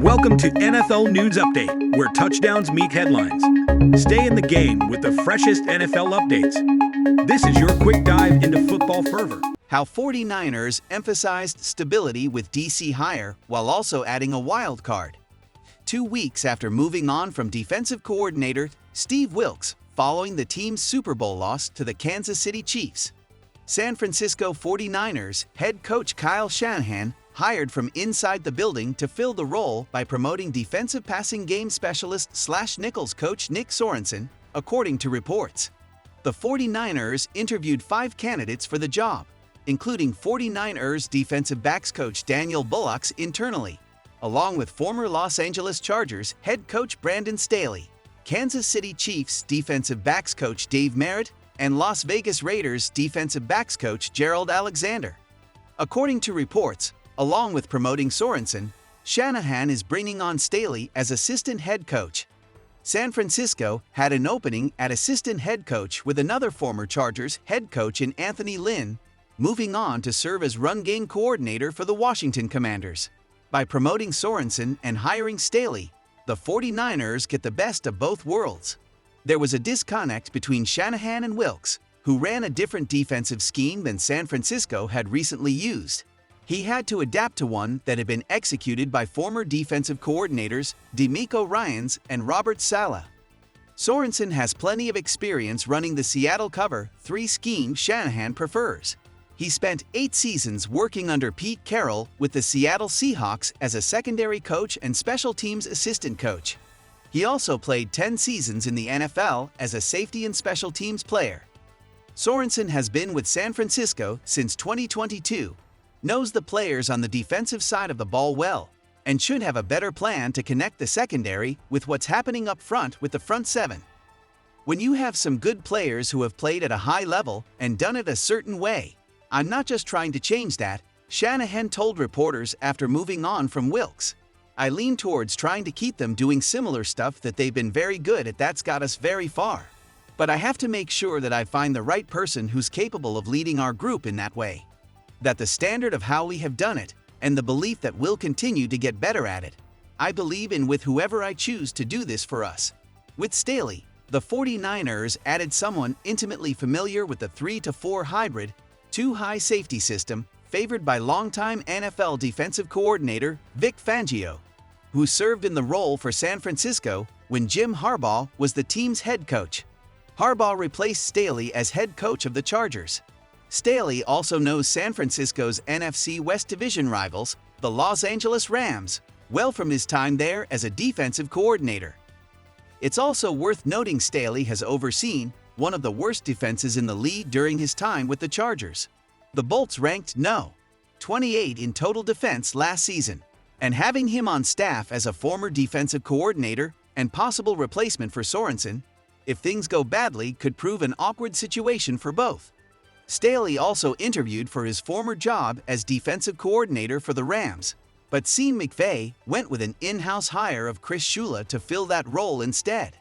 Welcome to NFL News Update, where touchdowns meet headlines. Stay in the game with the freshest NFL updates. This is your quick dive into football fervor. How 49ers emphasized stability with DC hire while also adding a wild card. 2 weeks after moving on from defensive coordinator Steve Wilks following the team's Super Bowl loss to the Kansas City Chiefs, San Francisco 49ers head coach Kyle Shanahan hired from inside the building to fill the role by promoting defensive passing game specialist/Nickels coach Nick Sorensen, according to reports. The 49ers interviewed 5 candidates for the job, including 49ers defensive backs coach Daniel Bullocks internally, along with former Los Angeles Chargers head coach Brandon Staley, Kansas City Chiefs defensive backs coach Dave Merritt, and Las Vegas Raiders defensive backs coach Gerald Alexander. According to reports, along with promoting Sorensen, Shanahan is bringing on Staley as assistant head coach. San Francisco had an opening at assistant head coach with another former Chargers head coach in Anthony Lynn, moving on to serve as run game coordinator for the Washington Commanders. By promoting Sorensen and hiring Staley, the 49ers get the best of both worlds. There was a disconnect between Shanahan and Wilks, who ran a different defensive scheme than San Francisco had recently used. He had to adapt to one that had been executed by former defensive coordinators DeMeco Ryans and Robert Saleh. Sorensen has plenty of experience running the Seattle cover 3 scheme Shanahan prefers. He spent 8 seasons working under Pete Carroll with the Seattle Seahawks as a secondary coach and special teams assistant coach. He also played 10 seasons in the NFL as a safety and special teams player. Sorensen has been with San Francisco since 2022, knows the players on the defensive side of the ball well, and should have a better plan to connect the secondary with what's happening up front with the front 7. When you have some good players who have played at a high level and done it a certain way, I'm not just trying to change that, Shanahan told reporters after moving on from Wilks. I lean towards trying to keep them doing similar stuff that they've been very good at. That's got us very far. But I have to make sure that I find the right person who's capable of leading our group in that way. That the standard of how we have done it, and the belief that we'll continue to get better at it, I believe in with whoever I choose to do this for us. With Staley, the 49ers added someone intimately familiar with the 3-4 hybrid, 2-high safety system favored by longtime NFL defensive coordinator Vic Fangio, who served in the role for San Francisco when Jim Harbaugh was the team's head coach. Harbaugh replaced Staley as head coach of the Chargers. Staley also knows San Francisco's NFC West Division rivals, the Los Angeles Rams, well from his time there as a defensive coordinator. It's also worth noting Staley has overseen one of the worst defenses in the league during his time with the Chargers. The Bolts ranked No. 28 in total defense last season, and having him on staff as a former defensive coordinator and possible replacement for Sorensen, if things go badly, could prove an awkward situation for both. Staley also interviewed for his former job as defensive coordinator for the Rams, but Sean McVay went with an in-house hire of Chris Shula to fill that role instead.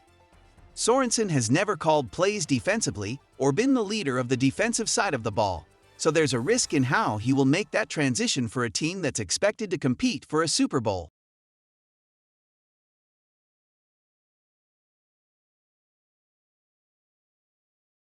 Sorensen has never called plays defensively or been the leader of the defensive side of the ball, so there's a risk in how he will make that transition for a team that's expected to compete for a Super Bowl.